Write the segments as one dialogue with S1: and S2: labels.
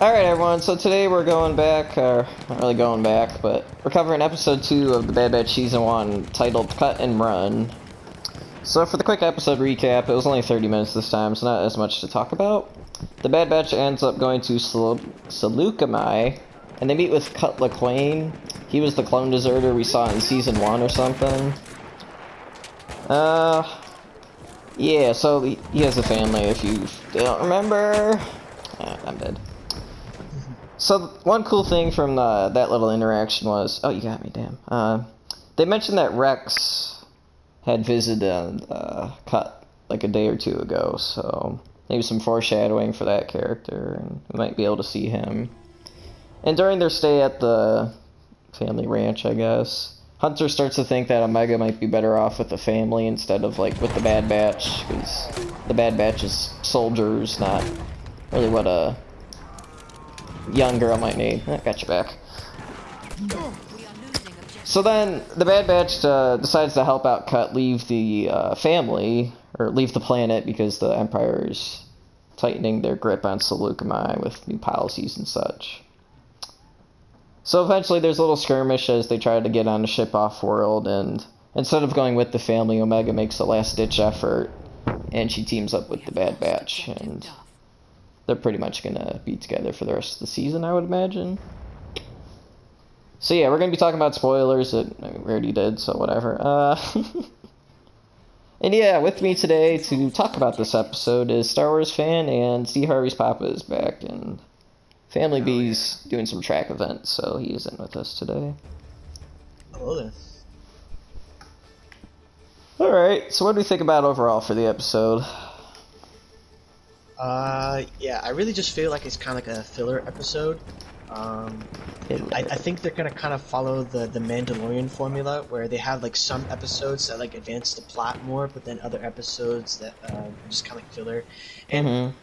S1: Alright everyone, so today we're going back, not really going back, but we're covering episode 2 of the Bad Batch Season 1, titled Cut and Run. So for the quick episode recap, it was only 30 minutes this time, so not as much to talk about. The Bad Batch ends up going to Saleucami, and they meet with Cut Lawquane. He was the clone deserter we saw in Season 1 or something. Yeah, so he has a family, if you don't remember. I'm dead. So one cool thing from that little interaction was, oh, you got me, damn. They mentioned that Rex had visited Cut like a day or two ago, so maybe some foreshadowing for that character, and we might be able to see him. And during their stay at the family ranch, I guess, Hunter starts to think that Omega might be better off with the family instead of like with the Bad Batch, because the Bad Batch is soldiers, not really what a young girl might need. Got your back. So then the Bad Batch decides to help out Cut leave the family, or leave the planet, because the Empire is tightening their grip on Saleucami with new policies and such. So eventually there's a little skirmish as they try to get on a ship off-world, and instead of going with the family, Omega makes a last-ditch effort, and she teams up with the Bad Batch, and they're pretty much gonna be together for the rest of the season, I would imagine. So yeah, we're gonna be talking about spoilers that we already did, so whatever. And yeah, with me today to talk about this episode is Star Wars fan and Steve Harvey's Papa is back, and Family B's doing some track events, so he isn't with us today.
S2: Hello there.
S1: Alright, so what do we think about overall for the episode?
S2: Yeah, I really just feel like it's kind of like a filler episode. I think they're gonna kind of follow the Mandalorian formula, where they have like some episodes that like advance the plot more, but then other episodes that just kind of like filler. And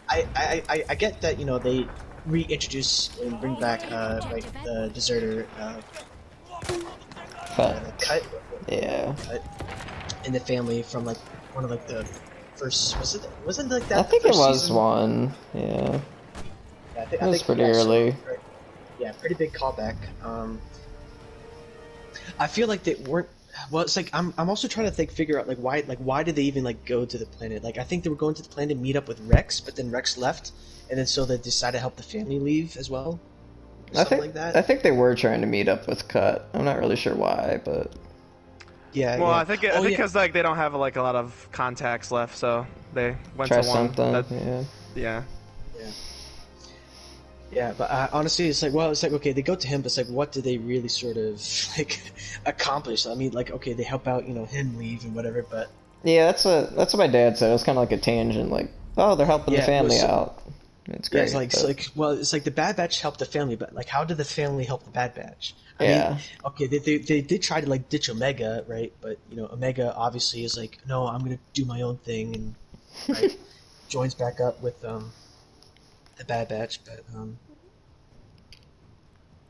S2: I get that, you know, they reintroduce and bring back like the deserter Cut.
S1: Yeah.
S2: Cut in the family from like one of like the first, wasn't like that?
S1: I think it was
S2: season?
S1: one. Yeah.
S2: Yeah,
S1: It was pretty early.
S2: So, yeah, pretty big callback. I feel like they weren't. Well, it's like I'm also trying to figure out like why did they even like go to the planet? Like I think they were going to the planet to meet up with Rex, but then Rex left, and then so they decided to help the family leave as well.
S1: I think they were trying to meet up with Cut. I'm not really sure why, but
S2: yeah.
S3: Well,
S2: yeah.
S3: I think because like they don't have like a lot of contacts left, so they went
S1: try
S3: to one.
S1: something.
S3: Yeah.
S2: Yeah, but honestly, it's like okay, they go to him, but it's like, what do they really sort of like accomplish? I mean, like, okay, they help out, you know, him leave and whatever, but
S1: Yeah, that's what my dad said. It was kind of like a tangent, like, oh, they're helping the family out. It's great.
S2: Yeah, it's like the Bad Batch helped the family, but like, how did the family help the Bad Batch? I mean, okay, they did try to like ditch Omega, right? But you know, Omega obviously is like, no, I'm gonna do my own thing, and right, joins back up with the Bad Batch, but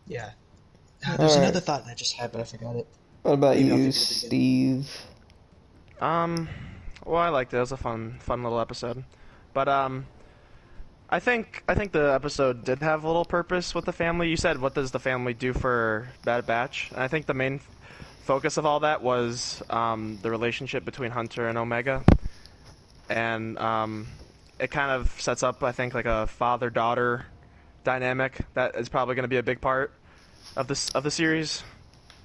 S2: yeah. There's another thought I just had, but I forgot it.
S1: What about you, Steve?
S3: Well, I liked it. It was a fun little episode, but I think the episode did have a little purpose with the family. You said, what does the family do for Bad Batch? And I think the main focus of all that was the relationship between Hunter and Omega, and it kind of sets up, I think, like a father-daughter dynamic that is probably going to be a big part of the series.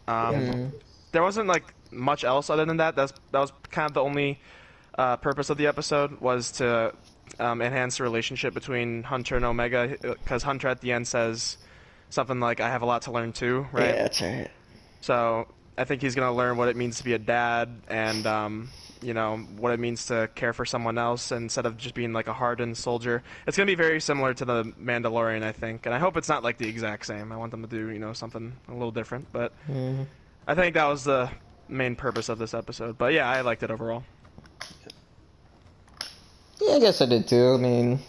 S3: There wasn't like much else other than that. That was kind of the only purpose of the episode, was to enhance the relationship between Hunter and Omega, because Hunter at the end says something like, "I have a lot to learn too," right?
S1: Yeah, that's right.
S3: So I think he's going to learn what it means to be a dad, and you know, what it means to care for someone else instead of just being like a hardened soldier. It's going to be very similar to the Mandalorian, I think, and I hope it's not like the exact same. I want them to do, you know, something a little different, but I think that was the main purpose of this episode. But yeah, I liked it overall.
S1: Yeah, I guess I did too. I mean,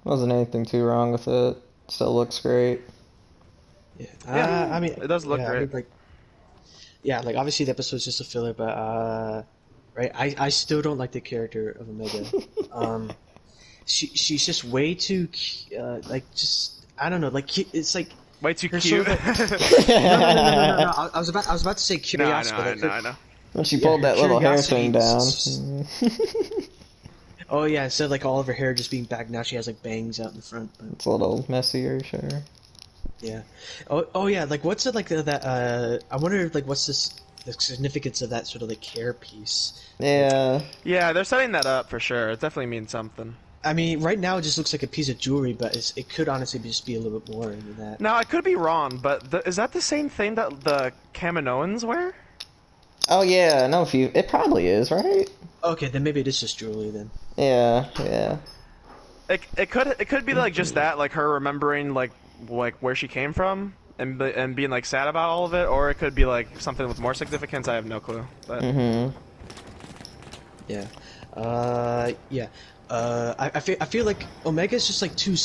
S1: wasn't anything too wrong with it. Still looks great.
S2: Yeah, I mean,
S3: it does look great.
S2: I mean, like, yeah, like obviously the episode's just a filler, but right, I still don't like the character of Omega. she's just way too like just I don't know like it's like
S3: Way too
S2: her
S3: cute.
S2: sort of, no. I was about to say
S3: No, I
S2: curiosity.
S3: know, I know.
S1: When she pulled
S2: her
S1: that little hair
S2: curiosity
S1: thing down.
S2: Oh yeah, instead of like all of her hair just being back, now she has like bangs out in the front. But,
S1: It's a little messier, sure.
S2: yeah. Oh yeah. Like what's it like that? I wonder like what's the significance of that sort of like hair piece.
S1: Yeah.
S3: Yeah, they're setting that up for sure. It definitely means something.
S2: I mean, right now it just looks like a piece of jewelry, but it could honestly just be a little bit more than that.
S3: Now, I could be wrong, but is that the same thing that the Kaminoans wear?
S1: Oh yeah, no, it probably is, right?
S2: Okay, then maybe it is just jewelry then.
S1: Yeah, yeah.
S3: It could be like just that, like her remembering like where she came from and being like sad about all of it, or it could be like something with more significance. I have no clue. But
S2: Yeah. Yeah. I feel like Omega's just like too.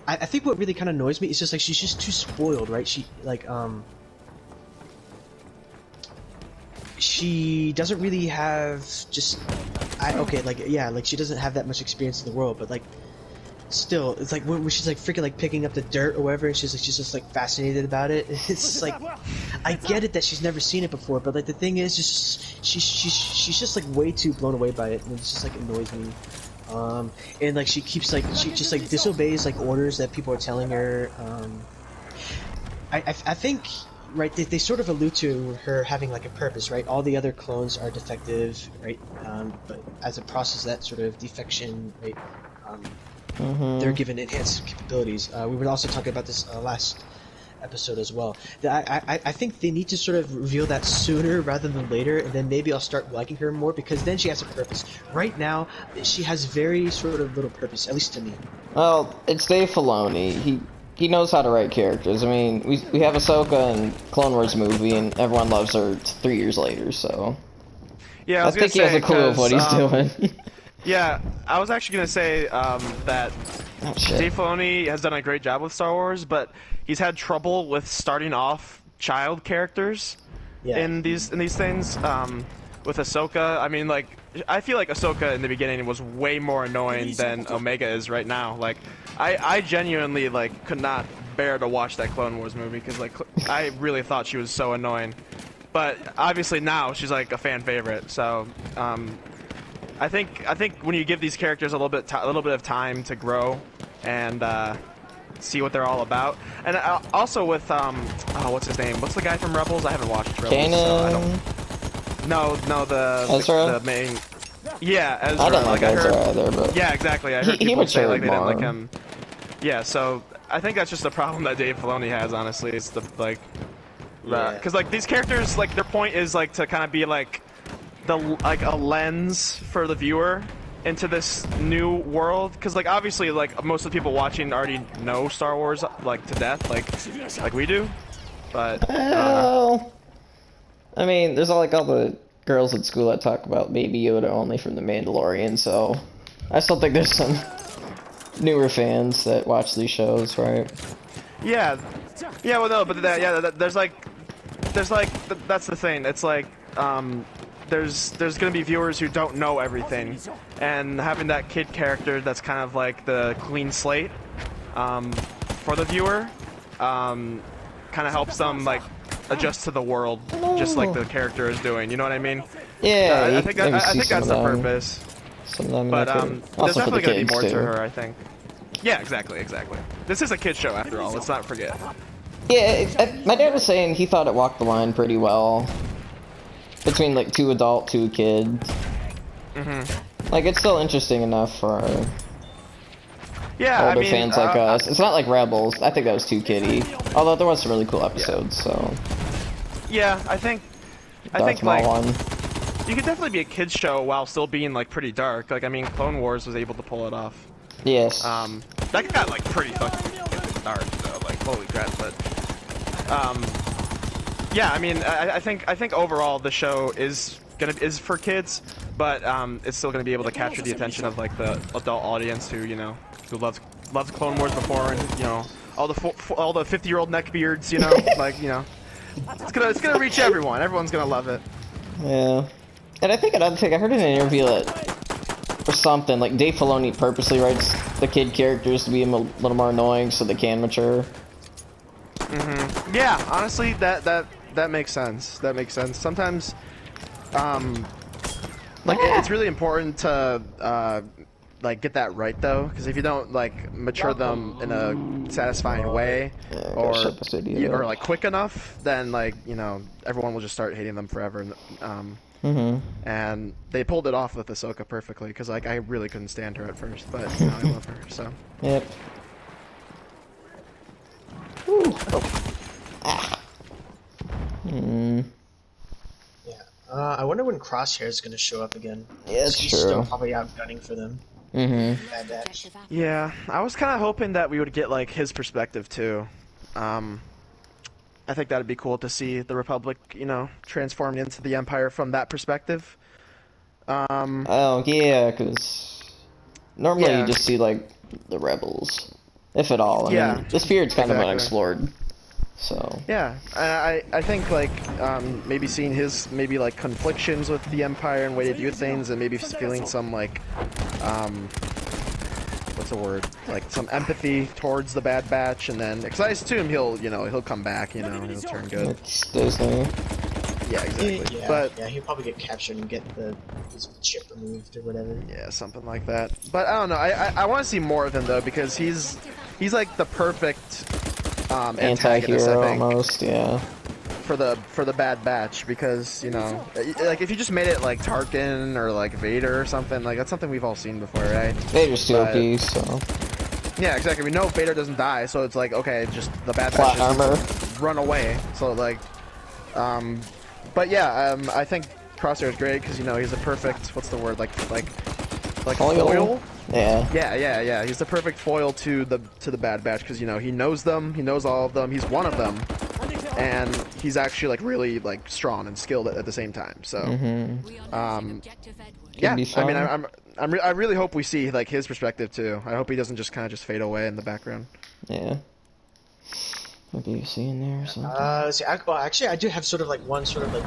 S2: I think what really kind of annoys me is just like she's just too spoiled, right? She like she doesn't really have just. Okay, like yeah, like she doesn't have that much experience in the world, but like still, it's like when she's like freaking like picking up the dirt or whatever, and she's just like fascinated about it. It's just like I get it that she's never seen it before, but like the thing is, just she's just like way too blown away by it, and it just like annoys me. And like she just like disobeys like orders that people are telling her. I think right they sort of allude to her having like a purpose, right? All the other clones are defective, right? But as a process of that sort of defection, right? They're given enhanced capabilities. We were also talking about this last episode as well. I think they need to sort of reveal that sooner rather than later, and then maybe I'll start liking her more because then she has a purpose. Right now, she has very sort of little purpose, at least to me.
S1: Well, it's Dave Filoni. He knows how to write characters. I mean, we have Ahsoka in Clone Wars movie, and everyone loves her 3 years later. So
S3: yeah,
S1: I think he has a clue of what he's doing.
S3: Yeah, I was actually gonna say that
S1: Oh, shit.
S3: Dave Filoni has done a great job with Star Wars, but he's had trouble with starting off child characters in these things. With Ahsoka, I mean, like, I feel like Ahsoka in the beginning was way more annoying than Omega is right now. Like, I genuinely like could not bear to watch that Clone Wars movie because like I really thought she was so annoying. But obviously now she's like a fan favorite. So I think when you give these characters a little bit of time to grow and see what they're all about, and also with oh, what's his name? What's the guy from Rebels? I haven't watched Rebels.
S1: Kanan.
S3: So I don't... No,
S1: Ezra?
S3: the main. Yeah, Ezra.
S1: I don't like Ezra
S3: heard...
S1: either, but
S3: Yeah, exactly. I heard
S1: he
S3: people say like
S1: matured
S3: they didn't like
S1: more.
S3: him. Yeah, so I think that's just the problem that Dave Filoni has. Honestly, it's the like, because like these characters, like their point is like to kind of be like a lens for the viewer into this new world, because like obviously like most of the people watching already know Star Wars like to death, like we do, but
S1: well, I mean, there's all the girls at school that talk about Baby Yoda only from The Mandalorian, so I still think there's some newer fans that watch these shows, right?
S3: yeah, well no, but there's that's the thing. It's like there's gonna be viewers who don't know everything, and having that kid character that's kind of like the clean slate for the viewer kind of helps them like adjust to the world, just like the character is doing. You know what I mean?
S1: Yeah,
S3: I think that's the purpose.
S1: Some of them
S3: But
S1: like
S3: there's
S1: also for the
S3: definitely gonna be
S1: kids
S3: more
S1: too.
S3: to her, I think. Yeah, exactly. This is a kid show after all. Let's not forget.
S1: Yeah, my dad was saying he thought it walked the line pretty well between like two adult, two kids. Like it's still interesting enough for
S3: Yeah,
S1: older
S3: I mean,
S1: fans like us. It's not like Rebels. I think that was too kiddie. Although there was some really cool episodes. So
S3: Yeah, I think
S1: Darth
S3: like
S1: Maul one.
S3: you could definitely be a kids show while still being like pretty dark. Like I mean, Clone Wars was able to pull it off.
S1: Yes.
S3: That got like pretty fucking dark though. Like holy crap! But yeah, I mean, I think overall the show is for kids, but it's still gonna be able to capture the attention of like the adult audience who who loves Clone Wars before, and all the 50-year-old neckbeards, like it's gonna reach everyone. Everyone's gonna love it.
S1: Yeah. And I think another thing, I heard in an interview that or something. Like Dave Filoni purposely writes the kid characters to be a little more annoying so they can mature.
S3: Yeah, honestly, that makes sense. That makes sense. Sometimes, like it's really important to like get that right though, because if you don't like mature them in a satisfying way, or like quick enough, then like everyone will just start hating them forever. And they pulled it off with Ahsoka perfectly, because like I really couldn't stand her at first, but now I love her. So.
S1: Yep. Ooh. Oh. Ah.
S2: Yeah. I wonder when Crosshair's gonna show up again.
S1: Yeah, that's
S2: He's
S1: true.
S2: still probably out gunning for them. Bad Batch.
S3: Yeah, I was kind of hoping that we would get like his perspective too. I think that'd be cool to see the Republic, transformed into the Empire from that perspective.
S1: Oh yeah, because normally
S3: Yeah.
S1: you just see like the rebels, if at all. I
S3: Yeah,
S1: mean, this period's kind of
S3: exactly.
S1: unexplored, so.
S3: Yeah, I think like maybe seeing his maybe like conflictions with the Empire and way to do things, and maybe feeling some like what's the word, like some empathy towards the Bad Batch, and then because I assume he'll come back, he'll turn good.
S1: It's Disney.
S3: Yeah, exactly.
S2: Yeah,
S3: But
S2: yeah, he'll probably get captured and get his chip removed or whatever.
S3: yeah, something like that. But I don't know. I want to see more of him though, because he's like the perfect antagonist,
S1: Anti-hero
S3: I think,
S1: almost, yeah.
S3: for the Bad Batch, because like if you just made it like Tarkin or like Vader or something, like that's something we've all seen before, right?
S1: Vader's too
S3: But-
S1: OP, so.
S3: Yeah, exactly. We know Vader doesn't die, so it's like okay, just the Bad
S1: Plot
S3: Batch just
S1: armor.
S3: run away. So like, but yeah, I think Crosshair is great because he's a perfect, what's the word, like foil.
S1: Yeah.
S3: Yeah. He's the perfect foil to the Bad Batch because he knows them, he knows all of them, he's one of them, and he's actually like really like strong and skilled at the same time. So, yeah.
S1: be
S3: I mean,
S1: fun.
S3: I really hope we see like his perspective too. I hope he doesn't just kind of just fade away in the background.
S1: Yeah. Maybe you see in there or something.
S2: Actually, I do have sort of like one sort of like.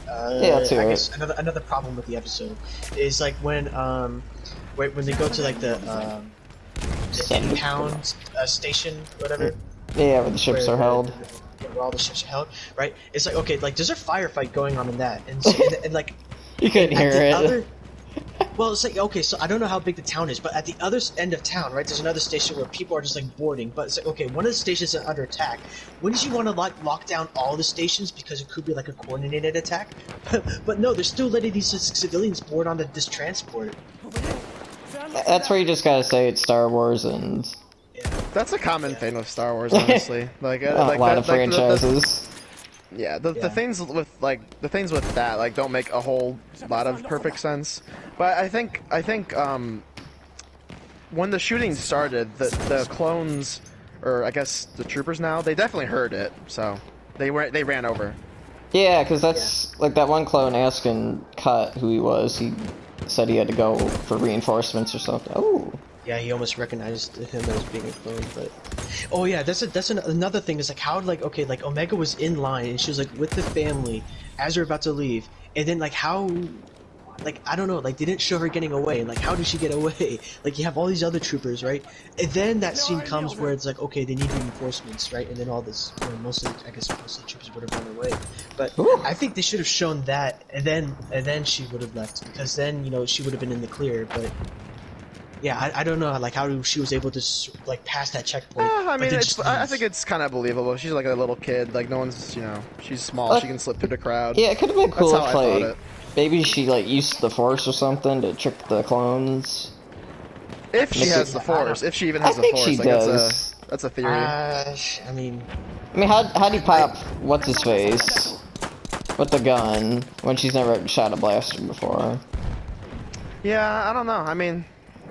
S1: Yeah, let's hear
S2: I
S1: it.
S2: guess another problem with the episode is like when they go to like the impound station, whatever.
S1: Yeah, where the ships are held.
S2: Where all the ships are held, right? It's like okay, like there's a firefight going on in that, and, so, and like
S1: You couldn't hear
S2: at the
S1: it.
S2: well, it's like okay, so I don't know how big the town is, but at the other end of town, right? There's another station where people are just like boarding. But it's like okay, one of the stations is under attack. Wouldn't you want to like lock down all the stations because it could be like a coordinated attack? But no, they're still letting these civilians board on this transport.
S1: That's where you just gotta say it's Star Wars and
S3: That's a common thing with Star Wars, honestly. Like,
S1: a
S3: like
S1: lot
S3: that,
S1: of
S3: like,
S1: franchises.
S3: Yeah, the
S2: Yeah.
S3: things with that like don't make a whole lot of perfect sense. But I think when the shooting started, the clones, or I guess the troopers now, they definitely heard it, so they ran over.
S1: Yeah, because that's like that one clone asking Cut who he was. He said he had to go for reinforcements or something. Oh.
S2: Yeah, he almost recognized him as being a clone, but oh yeah, that's another thing. Is like how like okay, like Omega was in line and she was like with the family as they're about to leave, and then like how, like I don't know, like they didn't show her getting away, and like how did she get away? Like you have all these other troopers, right? And then that scene comes where it's like okay, they need reinforcements, right? And then all this, most of the troopers would have run away, but
S1: Ooh.
S2: I think they should have shown that, and then she would have left because then she would have been in the clear, but. Yeah, I don't know, like how she was able to like pass that checkpoint.
S3: I
S2: but
S3: mean,
S2: then
S3: it's,
S2: just
S3: I
S2: leave.
S3: think it's kind of believable. She's like a little kid. Like no one's, she's small. She can slip through the crowd.
S1: Yeah, it could have been cool
S3: That's
S1: if
S3: how I thought
S1: like
S3: it.
S1: maybe she like used the Force or something to trick the clones.
S3: If she
S1: Make
S3: has
S1: it-
S3: the Force, if she even
S1: I
S3: has the
S1: think
S3: Force,
S1: she
S3: like
S1: does.
S3: that's a theory.
S2: I mean,
S1: I mean, how do you pop what's his face with the gun when she's never shot a blaster before?
S3: Yeah, I don't know. I mean,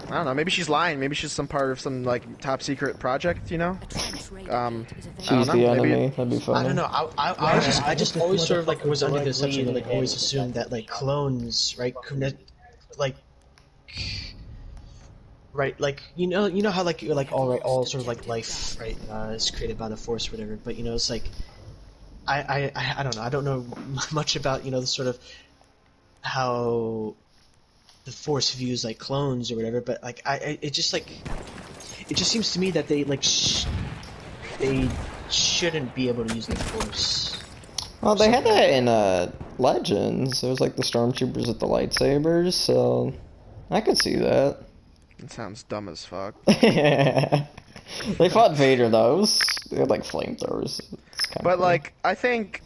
S3: I don't know. Maybe she's lying. Maybe she's some part of some like top secret project.
S1: She's
S3: know,
S1: the
S3: maybe-
S1: enemy. That'd be funny.
S2: I don't know. I just always sort of like was under the assumption that like always assumed that like clones, right, couldn't like. Right, like you know how like you're like all sort of like life, right, is created by the Force or whatever. But it's like, I don't know. I don't know much about the sort of how the Force views like clones or whatever. But like it just seems to me that they they shouldn't be able to use the Force.
S1: Well, they had that in Legends. It was like the stormtroopers with the lightsabers, so I could see that.
S3: It sounds dumb as fuck.
S1: They fought Vader though. They had like flamethrowers.
S3: But like, I think,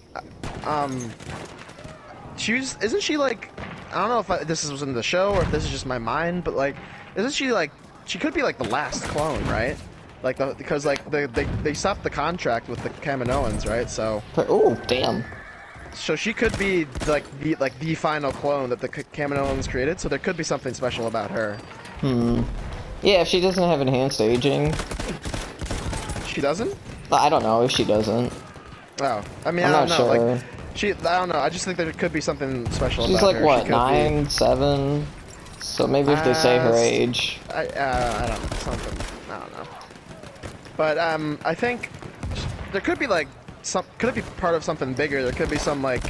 S3: isn't she like, I don't know if this was in the show or if this is just my mind, but like, isn't she like, she could be like the last clone, right? Like because like they stopped the contract with the Kaminoans, right? So.
S1: Oh damn.
S3: So she could be like the final clone that the Kaminoans created. So there could be something special about her.
S1: Yeah, if she doesn't have enhanced aging.
S3: She doesn't?
S1: I don't know if she doesn't.
S3: Oh, I mean,
S1: I'm
S3: I don't
S1: not
S3: know.
S1: sure.
S3: Like, I don't know. I just think there could be something special
S1: She's
S3: about
S1: like
S3: her.
S1: what,
S3: She could
S1: 9, 7? So maybe if they say her age.
S3: I don't know. Something. I don't know. But I think there could be like could it be part of something bigger? There could be some like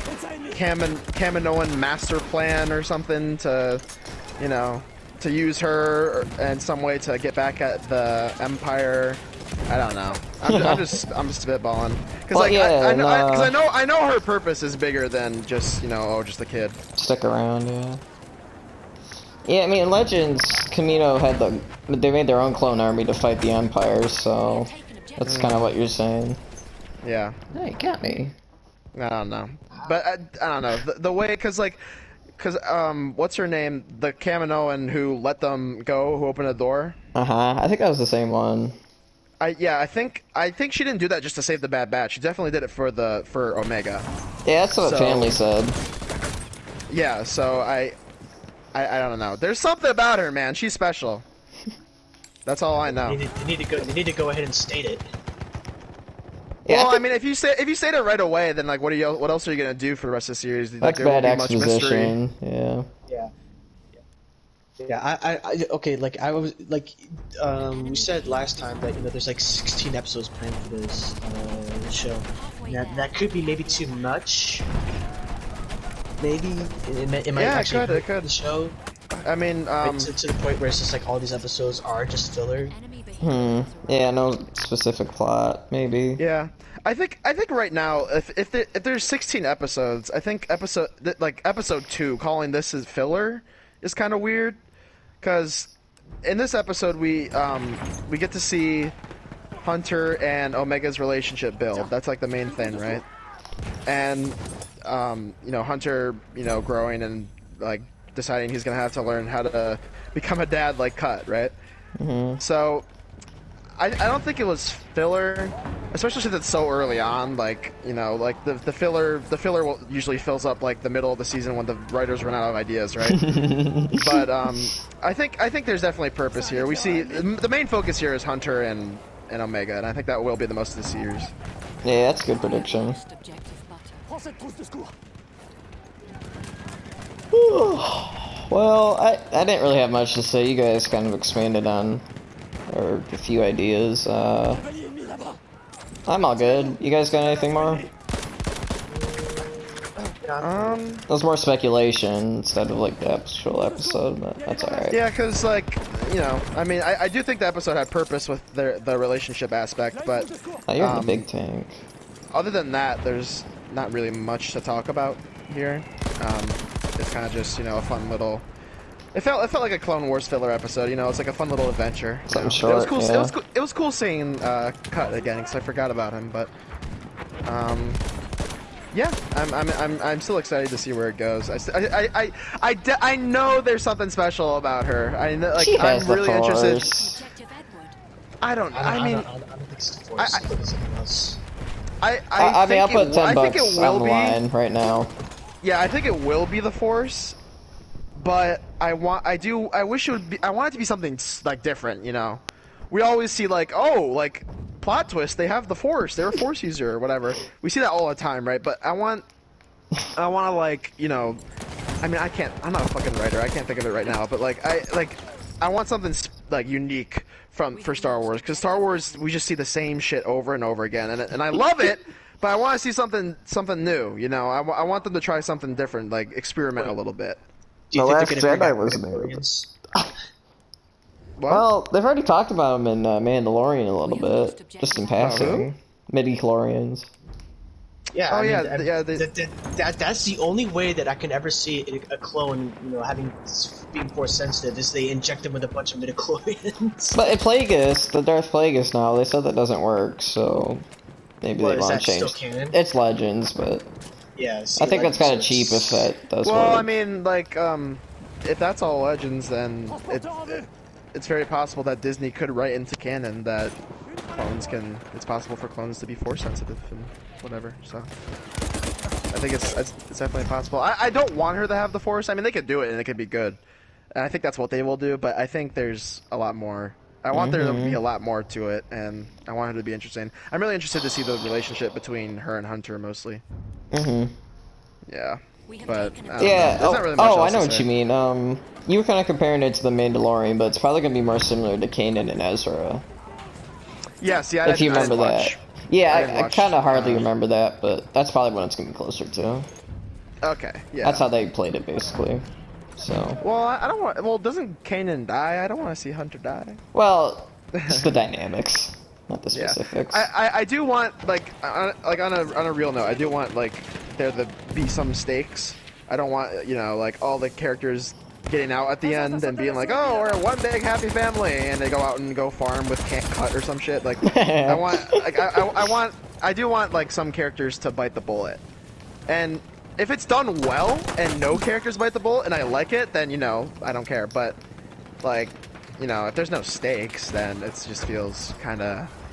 S3: Kaminoan master plan or something to, you know, to use her in some way to get back at the Empire. I don't know. I'm just spitballing because
S1: Well, yeah,
S3: I know her purpose is bigger than just, you know, just a kid.
S1: Stick around, yeah. Yeah, I mean, in Legends, Kamino had they made their own clone army to fight the Empire, so that's kind of what you're saying.
S3: Yeah.
S1: Hey, you got me.
S3: I don't know, but I don't know the way because what's her name? The Kaminoan who let them go, who opened the door.
S1: I think that was the same one.
S3: I think she didn't do that just to save the Bad Batch. She definitely did it for Omega.
S1: Yeah, that's what family said.
S3: Yeah, so I don't know. There's something about her, man. She's special. That's all I know.
S2: They need to go ahead and state it.
S1: Yeah,
S3: Well, I mean, if you say it right away, then like, what else are you gonna do for the rest of the series?
S1: That's
S3: there won't
S1: bad
S3: be much mystery.
S1: exposition. Yeah.
S2: Yeah, okay, like I was like, we said last time that, you know, there's like 16 episodes planned for this show. That could be maybe too much. Maybe it might actually
S3: it could.
S2: the show.
S3: I mean,
S2: to the point where it's just like all these episodes are just filler.
S1: Yeah, no specific plot, maybe.
S3: Yeah, I think right now, if there's 16 episodes, I think episode 2, calling this as filler is kind of weird, because in this episode we get to see Hunter and Omega's relationship build. That's like the main thing, right? And you know, Hunter, you know, growing and like deciding he's gonna have to learn how to become a dad like Cut, right? So I don't think it was filler, especially since it's so early on. Like, you know, like the filler usually fills up like the middle of the season when the writers run out of ideas, right? But I think there's definitely purpose here. We see the main focus here is Hunter and Omega, and I think that will be the most of the series.
S1: Yeah, that's a good prediction. Well, I didn't really have much to say. You guys kind of expanded on a few ideas. I'm all good. You guys got anything more? That was more speculation instead of like the actual episode, but that's alright.
S3: Yeah, because like, you know, I mean, I do think the episode had purpose with the relationship aspect, but
S1: Oh, you're the big tank.
S3: other than that, there's not really much to talk about here. It's kind of just, you know, a fun little. It felt like a Clone Wars filler episode. You know, it's like a fun little adventure.
S1: Something
S3: It was
S1: short,
S3: cool.
S1: yeah.
S3: It was cool seeing Cut again because I forgot about him. But yeah, I'm still excited to see where it goes. I know there's something special about her. I know, like,
S1: She has
S3: I'm
S1: the
S3: really interested.
S1: Force.
S3: I don't think
S2: it's the Force. I think it's something else.
S1: I mean, I'll put 10
S3: I think
S1: bucks
S3: it will
S1: on the
S3: be.
S1: line right now.
S3: Yeah, I think it will be the Force, but I want it to be something like different, you know. We always see like, oh, like plot twist, they have the Force, they're a Force user or whatever. We see that all the time, right? But I want to, like, you know, I mean, I'm not a fucking writer, I can't think of it right now, but I want something like unique for Star Wars, because Star Wars, we just see the same shit over and over again, and I love it. But I want to see something new, you know. I want them to try something different, like experiment a little bit.
S2: Do you
S1: The
S2: think
S1: Last
S2: they're gonna
S1: Jedi was
S2: bring
S1: there,
S2: back midichlorians?
S3: What?
S1: Well, they've already talked about them in Mandalorian a little bit, just in passing.
S3: who?
S1: Midi-chlorians.
S2: Yeah,
S3: Oh,
S2: I mean,
S3: yeah, yeah,
S2: that's the only way that I can ever see a clone, having being force sensitive is they inject them with a bunch of midichlorians.
S1: But in Plagueis, the Darth Plagueis now, they said that doesn't work, so maybe
S2: Well,
S1: they
S2: is
S1: want
S2: that
S1: to change.
S2: still canon?
S1: It's Legends, but
S2: Yeah,
S1: I think that's kind of cheap if that does
S3: Well,
S1: work.
S3: I mean, like, if that's all Legends, then it's very possible that Disney could write into canon that it's possible for clones to be force sensitive and whatever, so. I think it's definitely possible. I don't want her to have the force. I mean, they could do it and it could be good. And I think that's what they will do, but I think there's a lot more. I want there to be a lot more to it, and I want her to be interesting. I'm really interested to see the relationship between her and Hunter, mostly. Yeah. But, I don't know.
S1: Yeah,
S3: There's not really much
S1: I
S3: else
S1: know
S3: to
S1: what
S3: say.
S1: you mean. You were kind of comparing it to the Mandalorian, but it's probably going to be more similar to Kanan and Ezra.
S3: Yes, yeah,
S1: If you
S3: I didn't
S1: remember that.
S3: watch.
S1: Yeah,
S3: didn't
S1: I
S3: watch,
S1: kind of hardly remember that, but that's probably what it's going to be closer to.
S3: Okay, yeah.
S1: That's how they played it, basically. So,
S3: Well, I don't want. Well, doesn't Kanan die? I don't want to see Hunter die.
S1: well, just the dynamics, not the
S3: Yeah.
S1: specifics.
S3: I do want on a real note. I do want like there to be some stakes. I don't want like all the characters getting out at the end and being like, oh, we're one big happy family, and they go out and go farm with Can't Cut or some shit. Like I do want like some characters to bite the bullet, and if it's done well and no characters bite the bullet and I like it, then I don't care. But like if there's no stakes, then it just feels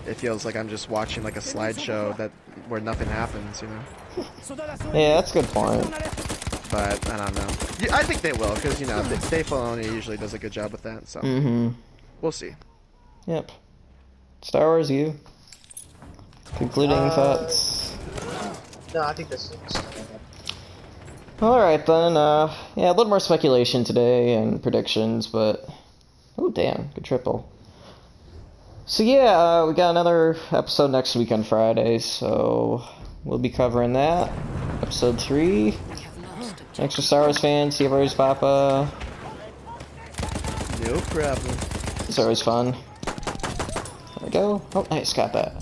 S3: it feels like I'm just watching like a slideshow where nothing happens,
S1: Yeah, that's a good point.
S3: But I don't know. Yeah, I think they will, because Dave Filoni usually does a good job with that. So we'll see.
S1: Yep. Star Wars, you. Concluding thoughts.
S2: No, I think this is.
S1: Alright then, yeah, a little more speculation today and predictions, but... Oh, damn, good triple. So yeah, we got another episode next week on Friday, so we'll be covering that. Episode 3. Thanks for Star Wars fans, see you always, Papa.
S3: No problem.
S1: It's always fun. There we go. Oh, nice, got that.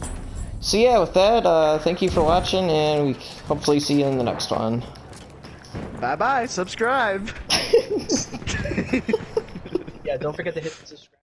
S1: So yeah, with that, thank you for watching, and we hopefully see you in the next one.
S3: Bye bye. Subscribe.
S2: Yeah, don't forget to hit the subscribe.